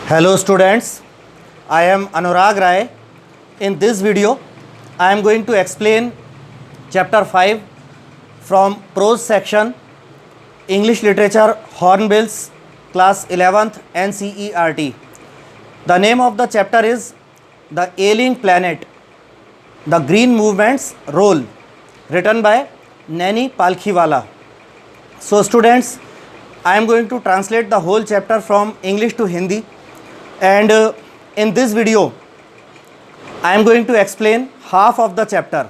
Hello students, I am Anurag Rai. In this video, I am going to explain chapter 5 from prose section, English Literature, Hornbills, class 11th NCERT. The name of the chapter is The Ailing Planet, The Green Movement's Role, written by Naini Palkhiwala. So students, I am going to translate the whole chapter from English to Hindi, and in this video I am going to explain half of the chapter,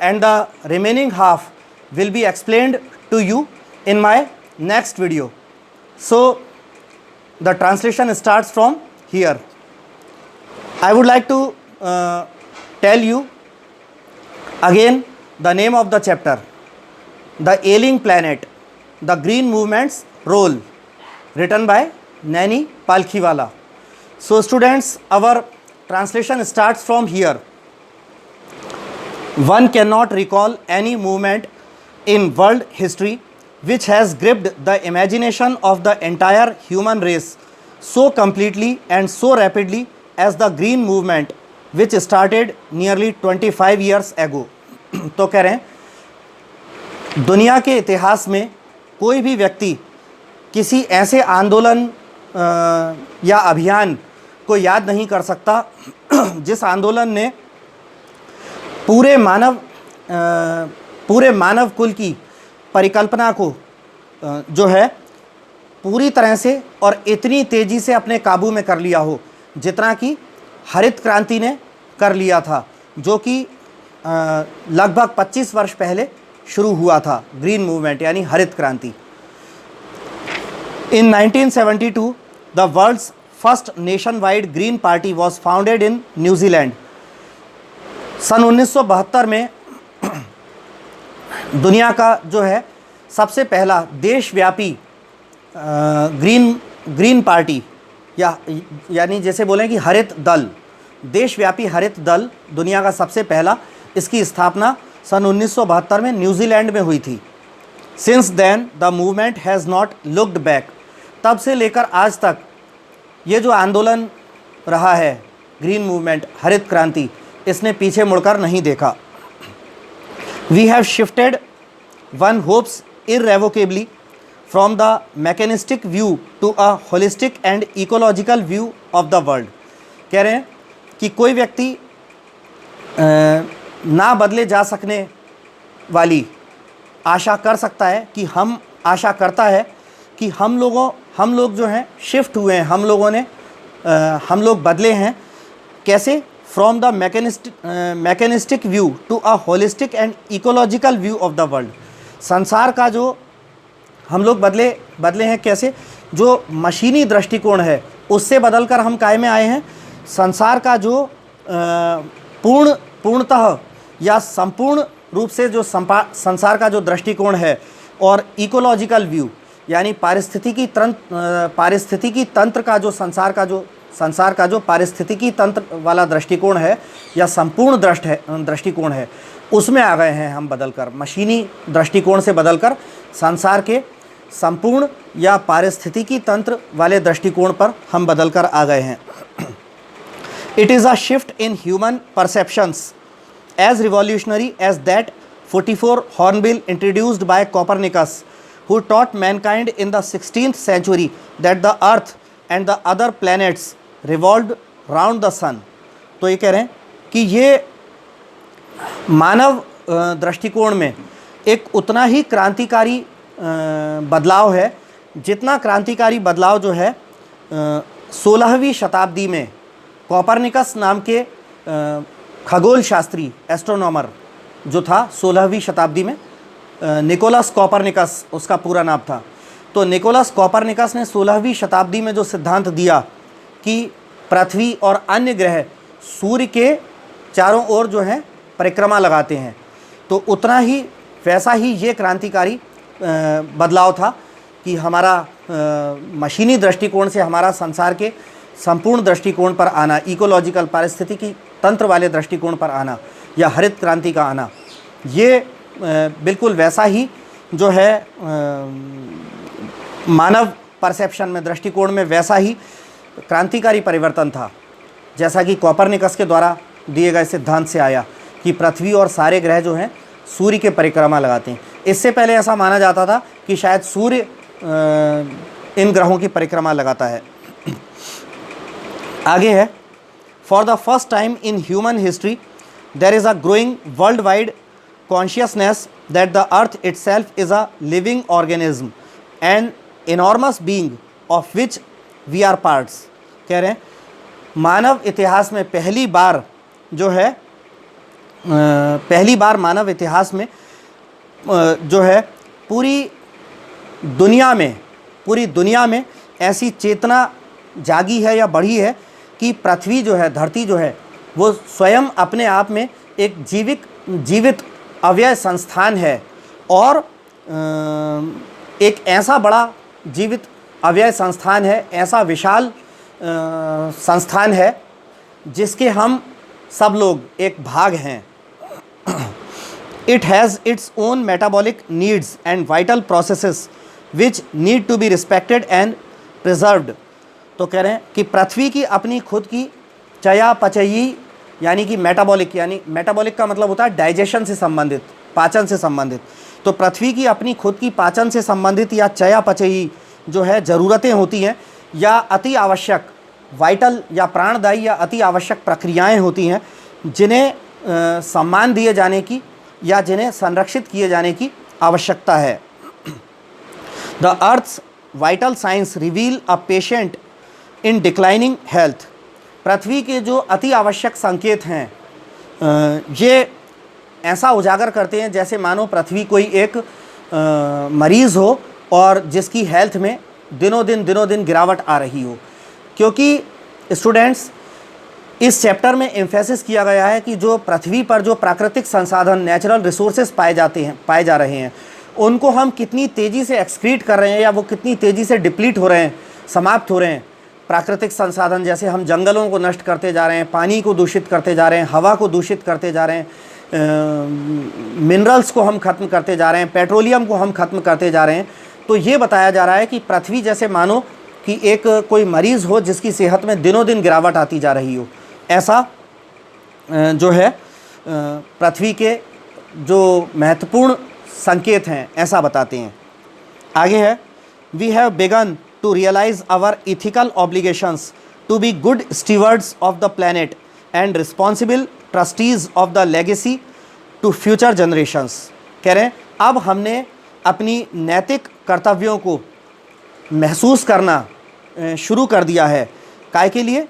and the remaining half will be explained to you in my next video. So the translation starts from here. I would like to tell you again the name of the chapter, The Ailing Planet, The Green Movement's Role, written by Naini Palkhiwala. So students, our translation starts from here. One cannot recall any movement in world history which has gripped the imagination of the entire human race so completely and so rapidly as the green movement which started nearly 25 years ago. तो कह रहे हैं दुनिया के इतिहास में कोई भी व्यक्ति किसी ऐसे आंदोलन या अभियान को याद नहीं कर सकता जिस आंदोलन ने पूरे मानव कुल की परिकल्पना को जो है पूरी तरह से और इतनी तेज़ी से अपने काबू में कर लिया हो जितना कि हरित क्रांति ने कर लिया था, जो कि लगभग 25 वर्ष पहले शुरू हुआ था, ग्रीन मूवमेंट यानी हरित क्रांति। In 1972, the world's first nationwide green party was founded in New Zealand. सन 1972 में दुनिया का जो है सबसे पहला देशव्यापी ग्रीन पार्टी यानी जैसे बोलें कि हरित दल, देशव्यापी हरित दल दुनिया का सबसे पहला, इसकी स्थापना सन 1972 में न्यूजीलैंड में हुई थी। Since then the movement has not looked back. तब से लेकर आज तक ये जो आंदोलन रहा है, ग्रीन मूवमेंट, हरित क्रांति, इसने पीछे मुड़कर नहीं देखा। We have shifted one hopes irrevocably from the mechanistic view to a holistic and ecological view of the world. कह रहे हैं कि कोई व्यक्ति ना बदले जा सकने वाली आशा कर सकता है कि आशा करता है कि हम लोग जो हैं शिफ्ट हुए हैं, हम लोग बदले हैं। कैसे? From the mechanistic view to a holistic and ecological view of the world. संसार का जो हम लोग बदले हैं, कैसे? जो मशीनी दृष्टिकोण है उससे बदलकर हम काय में आए हैं, संसार का जो पूर्णतः या संपूर्ण रूप से जो संसार का जो दृष्टिकोण है, और इकोलॉजिकल व्यू यानी पारिस्थितिकी तंत्र का जो संसार का जो पारिस्थितिकी तंत्र वाला दृष्टिकोण है या संपूर्ण दृष्टिकोण है, उसमें आ गए हैं हम बदलकर, मशीनी दृष्टिकोण से बदलकर संसार के संपूर्ण या पारिस्थितिकी तंत्र वाले दृष्टिकोण पर हम बदलकर आ गए हैं। It is a shift in human perceptions as revolutionary as that 44 hornbill introduced by Copernicus, who taught mankind in the 16th century that the earth and the other planets revolved round the sun। तो ये कह रहे हैं कि ये मानव दृष्टिकोण में एक उतना ही क्रांतिकारी बदलाव है जितना क्रांतिकारी बदलाव जो है 16वीं शताब्दी में कॉपरनिकस नाम के खगोल शास्त्री, एस्ट्रोनॉमर जो था 16वीं शताब्दी में, निकोलस कॉपरनिकस उसका पूरा नाम था। तो निकोलस कॉपरनिकस ने 16वीं शताब्दी में जो सिद्धांत दिया कि पृथ्वी और अन्य ग्रह सूर्य के चारों ओर जो है परिक्रमा लगाते हैं, तो उतना ही वैसा ही ये क्रांतिकारी बदलाव था कि हमारा मशीनी दृष्टिकोण से हमारा संसार के संपूर्ण दृष्टिकोण पर आना, इकोलॉजिकल पारिस्थितिकी तंत्र वाले दृष्टिकोण पर आना या हरित क्रांति का आना, ये बिल्कुल वैसा ही जो है मानव परसेप्शन में, दृष्टिकोण में वैसा ही क्रांतिकारी परिवर्तन था, जैसा कि कोपरनिकस के द्वारा दिए गए सिद्धांत से आया कि पृथ्वी और सारे ग्रह जो हैं सूर्य के परिक्रमा लगाते हैं। इससे पहले ऐसा माना जाता था कि शायद सूर्य इन ग्रहों की परिक्रमा लगाता है। आगे है, for the first time in human history there is a growing world wide consciousness that the earth itself is a living organism and enormous being of which we are parts. कह रहे हैं मानव इतिहास में पहली बार जो है मानव इतिहास में जो है पूरी दुनिया में ऐसी चेतना जागी है या बढ़ी है कि पृथ्वी जो है, धरती जो है, वो स्वयं अपने आप में एक जीवित अव्यय संस्थान है और एक ऐसा बड़ा जीवित अव्यय संस्थान है, ऐसा विशाल संस्थान है जिसके हम सब लोग एक भाग हैं। It has its own metabolic needs and vital processes which need to be respected and preserved। तो कह रहे हैं कि पृथ्वी की अपनी खुद की चयापचयी यानी कि मेटाबॉलिक का मतलब होता है डाइजेशन से संबंधित, पाचन से संबंधित। तो पृथ्वी की अपनी खुद की पाचन से संबंधित या चयापचयी जो है ज़रूरतें होती हैं या अति आवश्यक वाइटल या प्राणदायी या अति आवश्यक प्रक्रियाएं होती हैं जिन्हें सम्मान दिए जाने की या जिन्हें संरक्षित किए जाने की आवश्यकता है। The earth's vital signs reveal a patient in declining health. पृथ्वी के जो अति आवश्यक संकेत हैं ये ऐसा उजागर करते हैं जैसे मानो पृथ्वी कोई एक मरीज़ हो और जिसकी हेल्थ में दिनों दिन गिरावट आ रही हो। क्योंकि स्टूडेंट्स इस चैप्टर में एम्फेसिस किया गया है कि जो पृथ्वी पर जो प्राकृतिक संसाधन नेचुरल रिसोर्सेज पाए जा रहे हैं उनको हम कितनी तेज़ी से एक्सक्रीट कर रहे हैं या वो कितनी तेज़ी से डिप्लीट हो रहे हैं, समाप्त हो रहे हैं। प्राकृतिक संसाधन जैसे हम जंगलों को नष्ट करते जा रहे हैं, पानी को दूषित करते जा रहे हैं, हवा को दूषित करते जा रहे हैं, मिनरल्स को हम ख़त्म करते जा रहे हैं, पेट्रोलियम को हम ख़त्म करते जा रहे हैं। तो ये बताया जा रहा है कि पृथ्वी जैसे मानो कि एक कोई मरीज़ हो जिसकी सेहत में दिनों दिन गिरावट आती जा रही हो, ऐसा जो है पृथ्वी के जो महत्वपूर्ण संकेत हैं ऐसा बताते हैं। आगे है, we have begun to realise our ethical obligations to be good stewards of the planet and responsible trustees of the legacy to future generations. कह रहे हैं अब हमने अपनी नैतिक कर्तव्यों को महसूस करना शुरू कर दिया है। काय के लिए?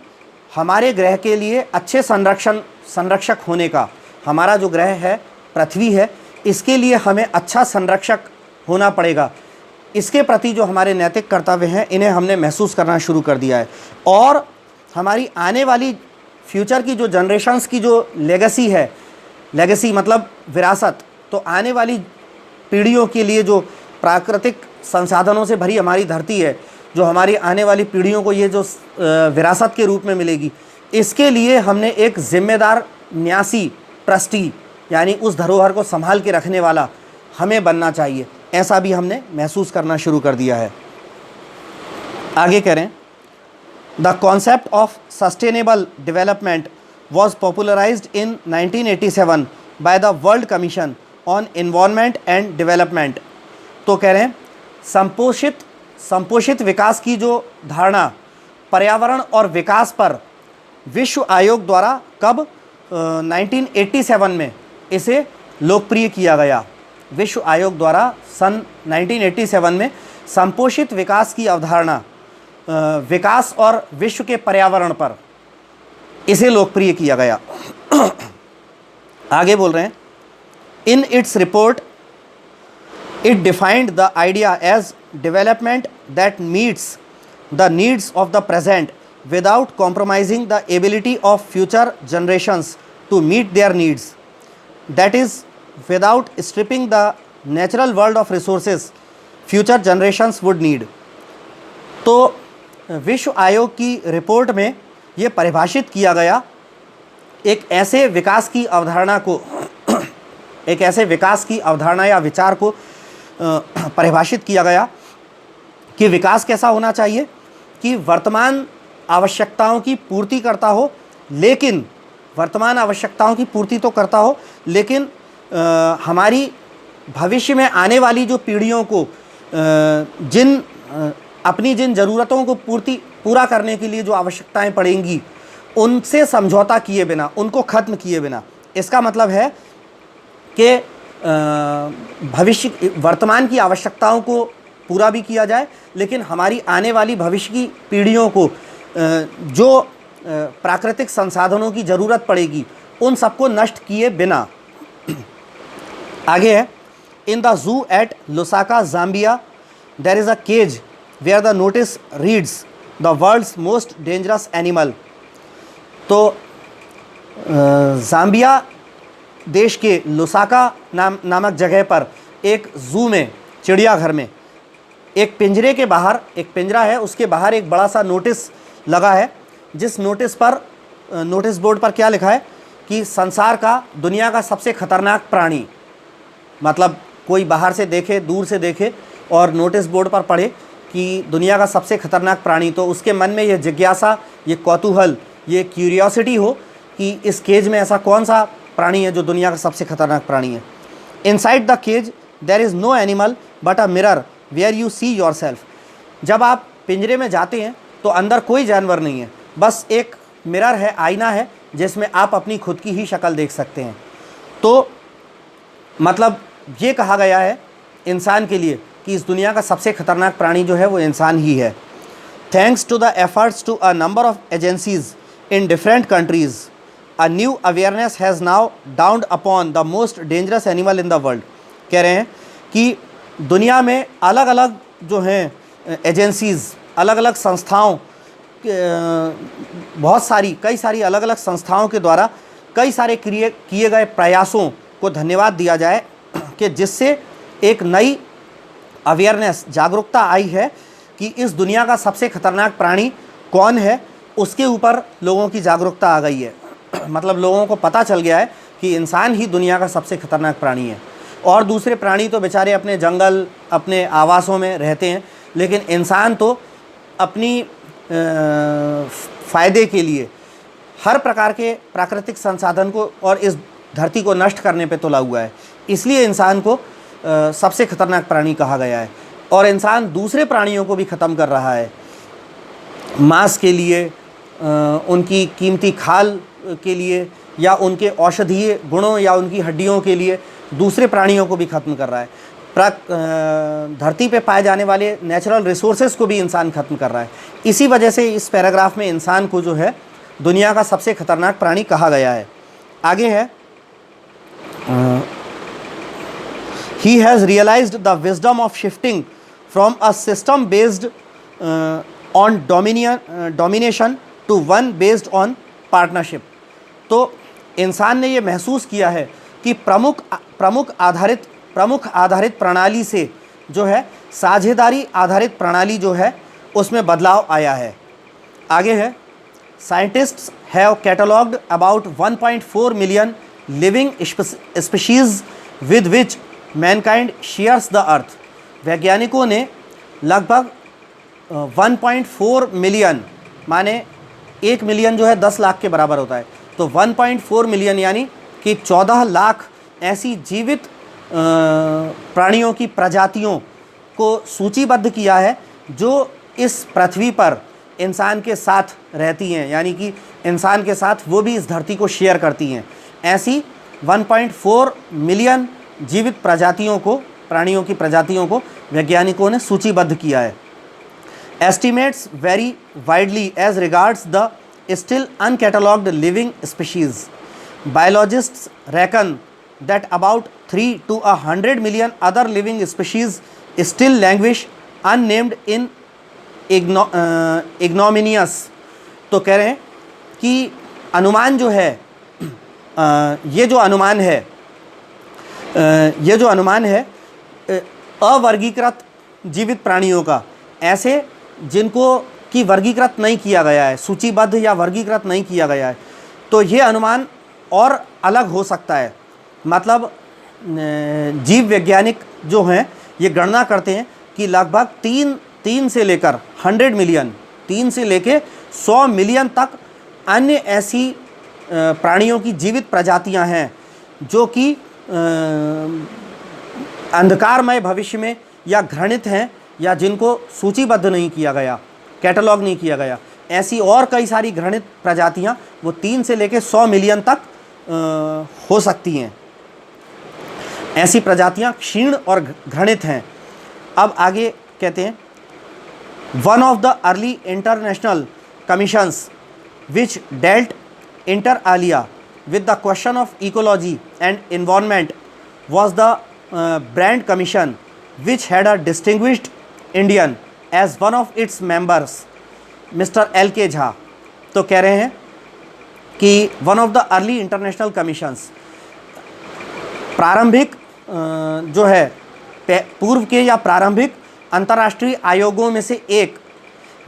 हमारे ग्रह के लिए अच्छे संरक्षक होने का। हमारा जो ग्रह है पृथ्वी है, इसके लिए हमें अच्छा संरक्षक होना पड़ेगा। इसके प्रति जो हमारे नैतिक कर्तव्य हैं इन्हें हमने महसूस करना शुरू कर दिया है। और हमारी आने वाली फ्यूचर की जो जनरेशन्स की जो लेगेसी है, लेगेसी मतलब विरासत, तो आने वाली पीढ़ियों के लिए जो प्राकृतिक संसाधनों से भरी हमारी धरती है, जो हमारी आने वाली पीढ़ियों को ये जो विरासत के रूप में मिलेगी, इसके लिए हमने एक जिम्मेदार न्यासी, ट्रस्टी यानी उस धरोहर को संभाल के रखने वाला हमें बनना चाहिए। ऐसा भी हमने महसूस करना शुरू कर दिया है। आगे कह रहे हैं, the concept of sustainable development was popularised in 1987 by the world commission on environment and development. तो कह रहे हैं संपोषित विकास की जो धारणा पर्यावरण और विकास पर विश्व आयोग द्वारा कब 1987 में इसे लोकप्रिय किया गया। विश्व आयोग द्वारा सन 1987 में संपोषित विकास की अवधारणा विकास और विश्व के पर्यावरण पर इसे लोकप्रिय किया गया। आगे बोल रहे हैं, in its report it defined the idea as development that meets the needs of the present without compromising the ability of future generations to meet their needs, that is without stripping the natural world of resources future generations would need। तो विश्व आयोग की report में ये परिभाषित किया गया एक ऐसे विकास की अवधारणा को एक ऐसे विकास की अवधारणा या विचार को परिभाषित किया गया कि विकास कैसा होना चाहिए कि वर्तमान आवश्यकताओं की पूर्ति करता हो, लेकिन वर्तमान आवश्यकताओं की पूर्ति तो करता हो, लेकिन हमारी भविष्य में आने वाली जो पीढ़ियों को अपनी जिन ज़रूरतों को पूरा करने के लिए जो आवश्यकताएं पड़ेंगी, उनसे समझौता किए बिना, उनको ख़त्म किए बिना। इसका मतलब है कि भविष्य वर्तमान की आवश्यकताओं को पूरा भी किया जाए, लेकिन हमारी आने वाली भविष्य की पीढ़ियों को जो प्राकृतिक संसाधनों की ज़रूरत पड़ेगी, उन सबको नष्ट किए बिना। आगे है, in the zoo at Lusaka Zambia there is a cage where the notice reads the world's most dangerous animal. तो ज़ाम्बिया देश के लुसाका नामक जगह पर एक ज़ू में, चिड़ियाघर में, एक पिंजरे के बाहर, एक पिंजरा है, उसके बाहर एक बड़ा सा नोटिस लगा है, जिस नोटिस पर, नोटिस बोर्ड पर क्या लिखा है कि संसार का, दुनिया का सबसे खतरनाक प्राणी, मतलब कोई बाहर से देखे, दूर से देखे और नोटिस बोर्ड पर पढ़े कि दुनिया का सबसे खतरनाक प्राणी, तो उसके मन में ये जिज्ञासा, ये कौतूहल, ये क्यूरियोसिटी हो कि इस केज में ऐसा कौन सा प्राणी है जो दुनिया का सबसे खतरनाक प्राणी है। Inside the cage there is no animal but a mirror where you see yourself. जब आप पिंजरे में जाते हैं तो अंदर कोई जानवर नहीं है, बस एक मिरर है, आईना है, जिसमें आप अपनी खुद की ही शक्ल देख सकते हैं। तो मतलब ये कहा गया है इंसान के लिए कि इस दुनिया का सबसे खतरनाक प्राणी जो है वो इंसान ही है। Thanks to the efforts to a number of agencies in different countries, a new awareness has now dawned upon the most dangerous animal in the world. कह रहे हैं कि दुनिया में अलग अलग जो हैं एजेंसीज़, अलग अलग संस्थाओं, कई सारी अलग अलग संस्थाओं के द्वारा कई सारे किए गए प्रयासों को धन्यवाद दिया जाए कि जिससे एक नई अवेयरनेस, जागरूकता आई है कि इस दुनिया का सबसे खतरनाक प्राणी कौन है, उसके ऊपर लोगों की जागरूकता आ गई है। मतलब लोगों को पता चल गया है कि इंसान ही दुनिया का सबसे खतरनाक प्राणी है, और दूसरे प्राणी तो बेचारे अपने जंगल, अपने आवासों में रहते हैं, लेकिन इंसान तो अपनी फ़ायदे के लिए हर प्रकार के प्राकृतिक संसाधन को और इस धरती को नष्ट करने पे तुला हुआ है। इसलिए इंसान को सबसे खतरनाक प्राणी कहा गया है। और इंसान दूसरे प्राणियों को भी ख़त्म कर रहा है, मांस के लिए, उनकी कीमती खाल के लिए, या उनके औषधीय गुणों या उनकी हड्डियों के लिए दूसरे प्राणियों को भी ख़त्म कर रहा है। धरती पे पाए जाने वाले नेचुरल रिसोर्सेज को भी इंसान ख़त्म कर रहा है। इसी वजह से इस पैराग्राफ में इंसान को जो है दुनिया का सबसे खतरनाक प्राणी कहा गया है। आगे है, he has realized the wisdom of shifting from a system based on domination to one based on partnership। तो इंसान ने ये महसूस किया है कि प्रमुख आधारित प्रणाली से जो है साझेदारी आधारित प्रणाली जो है उसमें बदलाव आया है। आगे है, scientists have catalogued about 1.4 million living species with which Mankind shares the earth. वैज्ञानिकों ने लगभग 1.4 मिलियन, माने 1 मिलियन जो है 10 लाख के बराबर होता है, तो 1.4 मिलियन यानी कि 14 लाख ऐसी जीवित प्राणियों की प्रजातियों को सूचीबद्ध किया है जो इस पृथ्वी पर इंसान के साथ रहती हैं, यानी कि इंसान के साथ वो भी इस धरती को शेयर करती हैं। ऐसी 1.4 मिलियन जीवित प्रजातियों को, प्राणियों की प्रजातियों को वैज्ञानिकों ने सूचीबद्ध किया है। Estimates very widely as regards the still uncatalogued living species. Biologists reckon that about 3 to 100 million other living species still languish unnamed in ignominious। तो कह रहे हैं कि अनुमान जो है, ये जो अनुमान है अवर्गीकृत जीवित प्राणियों का, ऐसे जिनको कि वर्गीकृत नहीं किया गया है, सूचीबद्ध या वर्गीकृत नहीं किया गया है, तो ये अनुमान और अलग हो सकता है। मतलब जीव वैज्ञानिक जो हैं ये गणना करते हैं कि लगभग 3 से लेकर 100 मिलियन, 3 से लेकर 100 मिलियन तक अन्य ऐसी प्राणियों की जीवित प्रजातियां हैं जो कि अंधकारमय भविष्य में या घृणित हैं या जिनको सूचीबद्ध नहीं किया गया, कैटलॉग नहीं किया गया। ऐसी और कई सारी घृणित प्रजातियां वो 3 से लेकर 100 मिलियन तक हो सकती हैं। ऐसी प्रजातियां क्षीण और घृणित हैं। अब आगे कहते हैं, one of the early international commissions which dealt inter Alia with the question of ecology and environment was the Brand Commission, which had a distinguished Indian as one of its members, Mr. L.K. Jha। तो कह रहे हैं कि one of the early international commissions, प्रारंभिक जो है पूर्व के या प्रारंभिक अंतर्राष्ट्रीय आयोगों में से एक,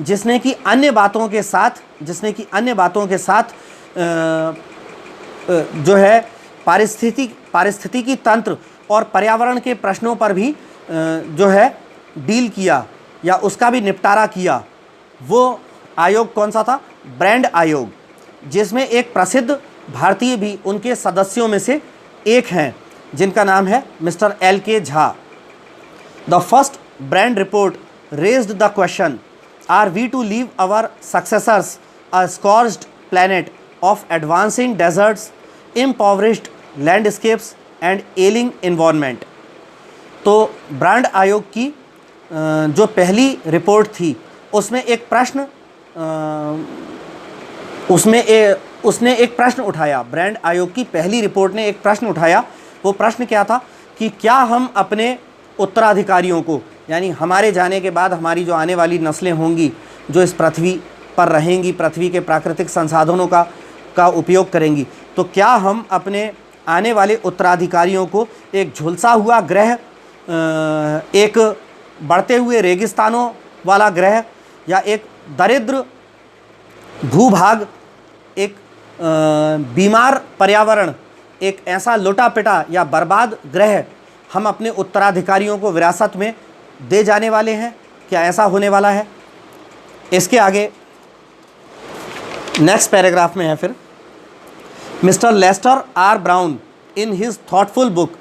जिसने कि अन्य बातों के साथ जो है पारिस्थितिकी तंत्र और पर्यावरण के प्रश्नों पर भी जो है डील किया या उसका भी निपटारा किया। वो आयोग कौन सा था? ब्रांड आयोग, जिसमें एक प्रसिद्ध भारतीय भी उनके सदस्यों में से एक हैं, जिनका नाम है mister L.K. Jha. The first Brandt report raised the question, are we to leave our successors a scorched planet of advancing deserts, impoverished landscapes and ailing environment। तो ब्रांड आयोग की जो पहली रिपोर्ट थी उसमें एक प्रश्न उसने एक प्रश्न उठाया। ब्रांड आयोग की पहली रिपोर्ट ने एक प्रश्न उठाया। वो प्रश्न क्या था कि क्या हम अपने उत्तराधिकारियों को, यानी हमारे जाने के बाद हमारी जो आने वाली नस्लें होंगी, जो इस पृथ्वी पर रहेंगी, पृथ्वी के प्राकृतिक संसाधनों का उपयोग करेंगी, तो क्या हम अपने आने वाले उत्तराधिकारियों को एक झुलसा हुआ ग्रह, एक बढ़ते हुए रेगिस्तानों वाला ग्रह, या एक दरिद्र भूभाग, एक बीमार पर्यावरण, एक ऐसा लुटा पिटा या बर्बाद ग्रह हम अपने उत्तराधिकारियों को विरासत में दे जाने वाले हैं? क्या ऐसा होने वाला है? इसके आगे नेक्स्ट पैराग्राफ में है फिर, mister Lester R Brown in his thoughtful book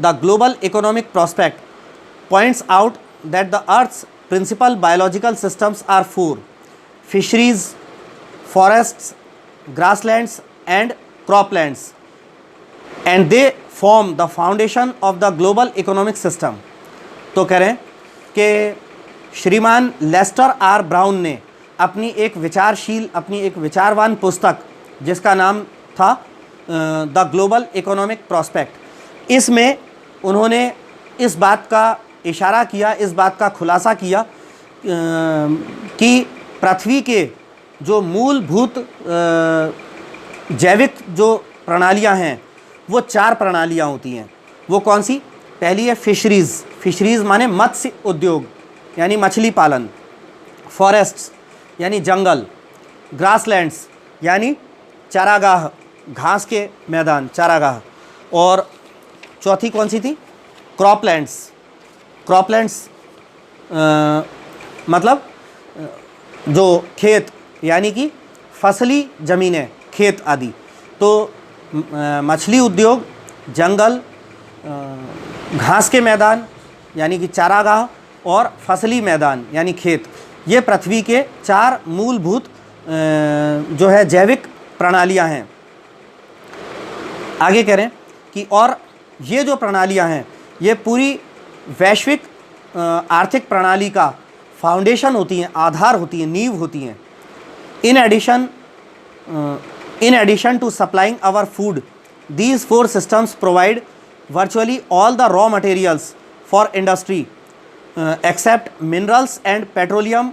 the global economic prospect points out that the earth's principal biological systems are 4: fisheries, forests, grasslands and croplands, and they form the foundation of the global economic system. तो कह रहे हैं कि श्रीमान Lester R brown ने अपनी एक विचारवान पुस्तक, जिसका नाम था द ग्लोबल इकोनॉमिक प्रोस्पेक्ट, इसमें उन्होंने इस बात का इशारा किया, इस बात का खुलासा किया कि पृथ्वी के जो मूलभूत जैविक जो प्रणालियां हैं वो 4 प्रणालियां होती हैं। वो कौन सी? पहली है फिशरीज़। फिशरीज़ माने मत्स्य उद्योग यानी मछली पालन, फॉरेस्ट्स यानी जंगल, ग्रासलैंड्स यानी चारागाह, घास के मैदान, चारागाह, और चौथी कौन सी थी? क्रॉपलैंड्स। क्रॉपलैंड्स मतलब जो खेत यानी कि फसली ज़मीनें, खेत आदि। तो मछली उद्योग, जंगल, घास के मैदान यानी कि चारागाह, और फसली मैदान यानी खेत, ये पृथ्वी के 4 मूलभूत जो है जैविक प्रणालियां हैं। आगे कह रहे हैं कि और ये जो प्रणालियां हैं ये पूरी वैश्विक आर्थिक प्रणाली का फाउंडेशन होती हैं, आधार होती हैं, नींव होती हैं। In addition to supplying our food, these 4 systems provide virtually all the raw materials for industry except minerals and petroleum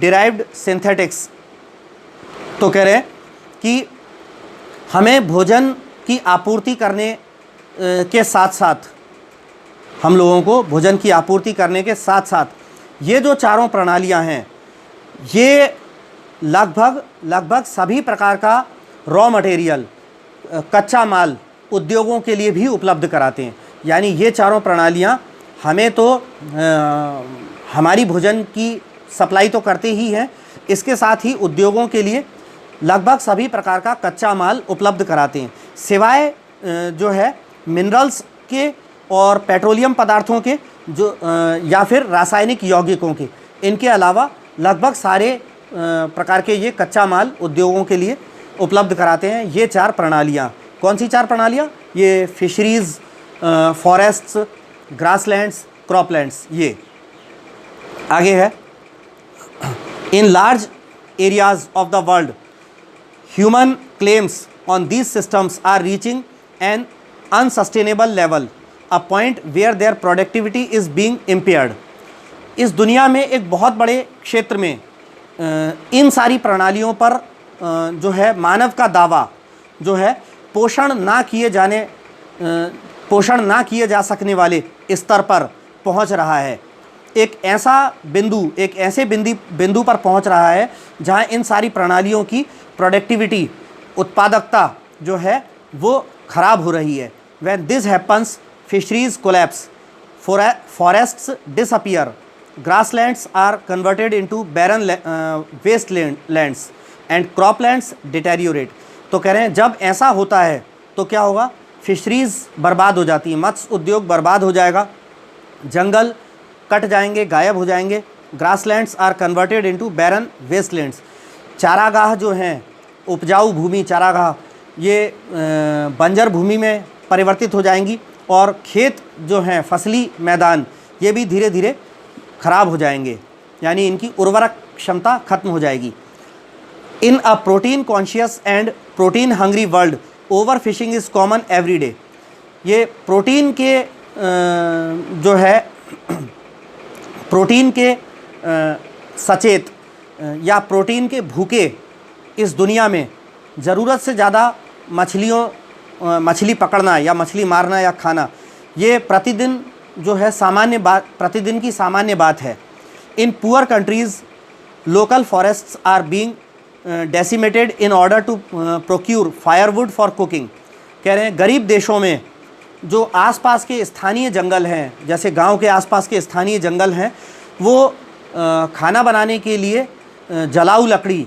derived synthetics। तो कह रहे हैं कि हमें भोजन की आपूर्ति करने के साथ साथ, हम लोगों को भोजन की आपूर्ति करने के साथ साथ ये जो चारों प्रणालियां हैं ये लगभग सभी प्रकार का रॉ मटेरियल, कच्चा माल उद्योगों के लिए भी उपलब्ध कराते हैं। यानी ये चारों प्रणालियां हमें तो हमारी भोजन की सप्लाई तो करते ही हैं, इसके साथ ही उद्योगों के लिए लगभग सभी प्रकार का कच्चा माल उपलब्ध कराते हैं, सिवाय जो है मिनरल्स के और पेट्रोलियम पदार्थों के जो या फिर रासायनिक यौगिकों के। इनके अलावा लगभग सारे प्रकार के ये कच्चा माल उद्योगों के लिए उपलब्ध कराते हैं। ये 4 प्रणालियाँ, कौन सी 4 प्रणालियाँ? ये फिशरीज़, फॉरेस्ट्स, ग्रासलैंड्स, क्रॉपलैंड्स। ये आगे है, in large areas of the world human claims on these systems are reaching an unsustainable level, a point where their productivity is being impaired. इस दुनिया में एक बहुत बड़े क्षेत्र में इन सारी प्रणालियों पर जो है मानव का दावा जो है पोषण ना किए जा सकने वाले स्तर पर पहुंच रहा है। एक ऐसे बिंदु पर पहुंच रहा है जहां इन सारी प्रणालियों की प्रोडक्टिविटी, उत्पादकता जो है वो ख़राब हो रही है। When this happens, fisheries collapse, forests disappear, grasslands are converted into barren wastelands and croplands deteriorate। तो कह रहे हैं जब ऐसा होता है तो क्या होगा? फिशरीज़ बर्बाद हो जाती है, मत्स्य उद्योग बर्बाद हो जाएगा, जंगल कट जाएंगे, गायब हो जाएंगे। Grasslands are converted into baron wastelands, चारागाह जो हैं, उपजाऊ भूमि चारागाह, ये बंजर भूमि में परिवर्तित हो जाएंगी और खेत जो हैं, फसली मैदान, ये भी धीरे धीरे ख़राब हो जाएंगे, यानी इनकी उर्वरक क्षमता खत्म हो जाएगी। In a protein conscious and protein hungry world over fishing is common every day. ये प्रोटीन के जो है प्रोटीन के सचेत या प्रोटीन के भूखे इस दुनिया में ज़रूरत से ज़्यादा मछली पकड़ना या मछली मारना या खाना, ये प्रतिदिन जो है प्रतिदिन की सामान्य बात है। In poor countries local forests are being decimated in order to procure firewood for cooking. कह रहे हैं गरीब देशों में जो आसपास के स्थानीय जंगल हैं, जैसे गांव के आसपास के स्थानीय जंगल हैं, वो खाना बनाने के लिए जलाऊ लकड़ी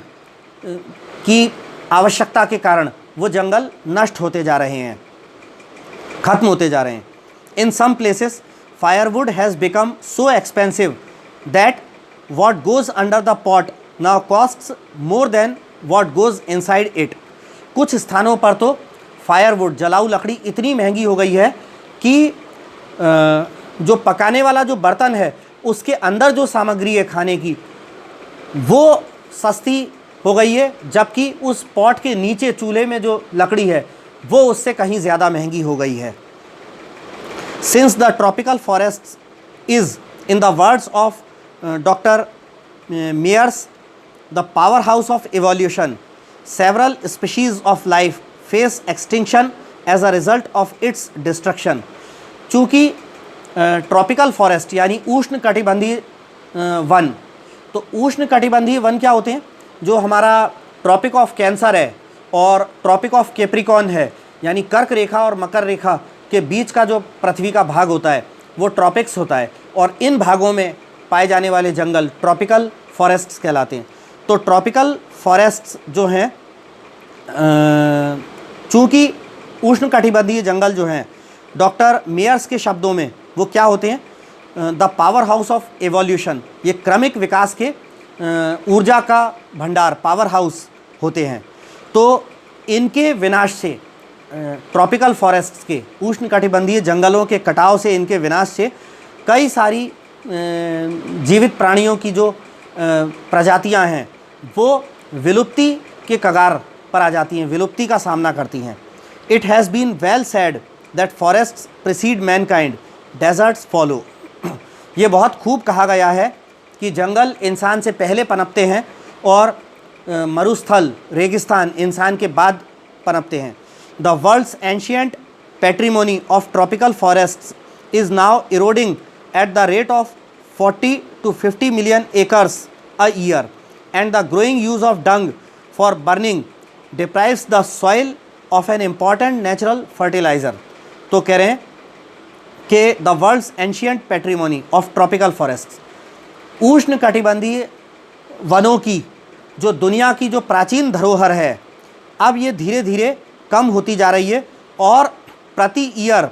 की आवश्यकता के कारण वो जंगल नष्ट होते जा रहे हैं, ख़त्म होते जा रहे हैं। In some places firewood has become so expensive that what goes under the pot now costs more than what goes inside it। कुछ स्थानों पर तो फायरवुड, जलाऊ लकड़ी इतनी महंगी हो गई है कि जो पकाने वाला जो बर्तन है उसके अंदर जो सामग्री है खाने की वो सस्ती हो गई है, जबकि उस पॉट के नीचे चूल्हे में जो लकड़ी है वो उससे कहीं ज़्यादा महंगी हो गई है। Since the tropical forest is in the words of Dr. Mears, the powerhouse of evolution, several species of life face extinction as a result of its destruction। चूँकि ट्रॉपिकल फॉरेस्ट यानी उष्ण कटिबंधीय वन, तो उष्ण कटिबंधीय वन क्या होते हैं? जो हमारा ट्रॉपिक ऑफ कैंसर है और ट्रॉपिक ऑफ कैप्रिकॉर्न है, यानी कर्क रेखा और मकर रेखा के बीच का जो पृथ्वी का भाग होता है वो ट्रॉपिक्स होता है, और इन भागों में पाए जाने वाले जंगल ट्रॉपिकल फॉरेस्ट्स कहलाते हैं। तो ट्रॉपिकल फॉरेस्ट्स जो हैं, चूँकि उष्ण कटिबंधीय जंगल जो हैं, डॉक्टर मेयर्स के शब्दों में वो क्या होते हैं? The power house of evolution, ये क्रमिक विकास के ऊर्जा का भंडार, पावर हाउस होते हैं। तो इनके विनाश से, ट्रॉपिकल फॉरेस्ट्स के, उष्ण कटिबंधीय जंगलों के कटाव से, इनके विनाश से कई सारी जीवित प्राणियों की जो प्रजातियां हैं वो विलुप्ति के कगार पर आ जाती हैं, विलुप्ति का सामना करती हैं। It has been well said that forests precede mankind, deserts follow. ये बहुत खूब कहा गया है कि जंगल इंसान से पहले पनपते हैं और मरुस्थल, रेगिस्तान इंसान के बाद पनपते हैं। The world's ancient patrimony of tropical forests is now eroding at the rate of 40 to 50 million acres a year, and the growing use of dung for burning deprives the soil of an important natural fertilizer। तो कह रहे हैं कि the world's ancient patrimony of tropical forests, उष्ण कटिबंधीय वनों की जो दुनिया की जो प्राचीन धरोहर है, अब ये धीरे धीरे कम होती जा रही है और प्रति ईयर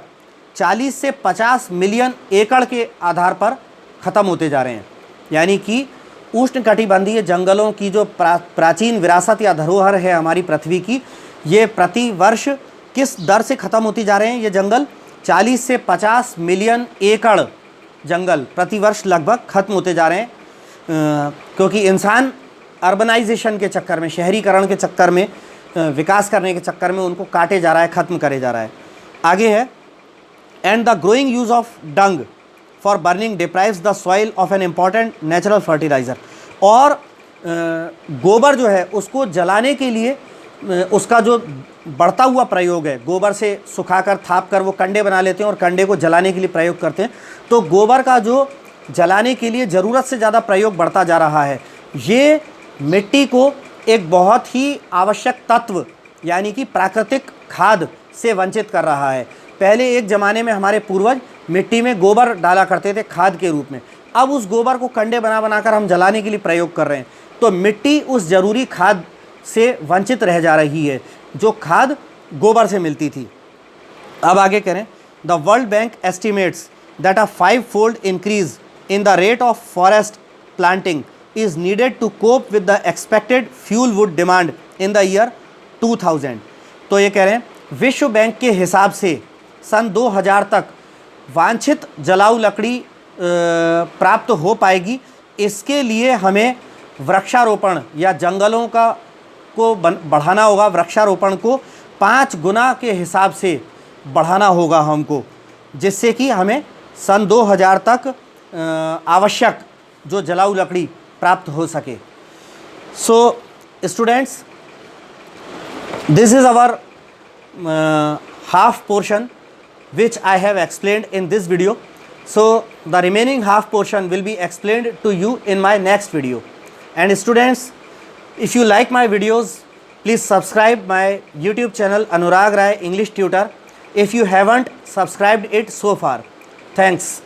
40 से 50 मिलियन एकड़ के आधार पर ख़त्म होते जा रहे हैं। यानी कि उष्णकटिबंधीय जंगलों की जो प्राचीन विरासत या धरोहर है हमारी पृथ्वी की, ये प्रति वर्ष किस दर से ख़त्म होती जा रहे हैं? ये जंगल 40 से 50 मिलियन एकड़ जंगल प्रति वर्ष लगभग ख़त्म होते जा रहे हैं, क्योंकि इंसान अर्बनाइजेशन के चक्कर में, शहरीकरण के चक्कर में, विकास करने के चक्कर में उनको काटे जा रहा है, ख़त्म करे जा रहा है। आगे है, and the growing use of dung for burning deprives the soil of an important natural fertiliser. और गोबर जो है उसको जलाने के लिए उसका जो बढ़ता हुआ प्रयोग है, गोबर से सुखाकर थाप कर वो कंडे बना लेते हैं और कंडे को जलाने के लिए प्रयोग करते हैं। तो गोबर का जो जलाने के लिए ज़रूरत से ज़्यादा प्रयोग बढ़ता जा रहा है, ये मिट्टी को एक बहुत ही आवश्यक तत्व यानी कि प्राकृतिक खाद से वंचित कर रहा है। पहले एक ज़माने में हमारे पूर्वज मिट्टी में गोबर डाला करते थे खाद के रूप में, अब उस गोबर को कंडे बना कर हम जलाने के लिए प्रयोग कर रहे हैं। तो मिट्टी उस ज़रूरी खाद से वंचित रह जा रही है जो खाद गोबर से मिलती थी। अब आगे करें, the world bank estimates that a 5-fold increase in the rate of forest planting is needed to cope with the expected fuel wood demand in the year 2000। तो ये कह रहे हैं विश्व बैंक के हिसाब से सन 2000 तक वांछित जलाऊ लकड़ी प्राप्त हो पाएगी। इसके लिए हमें वृक्षारोपण या जंगलों को बढ़ाना होगा, वृक्षारोपण को 5 गुना के हिसाब से बढ़ाना होगा हमको, जिससे कि हमें सन 2000 तक आवश्यक जो जलाऊ लकड़ी प्राप्त हो सके। So students, this is our half portion which I have explained in this video. So the remaining half portion will be explained to you in my next video. And students, if you like my videos, please subscribe my YouTube channel Anurag Rai English Tutor if you haven't subscribed it so far. Thanks.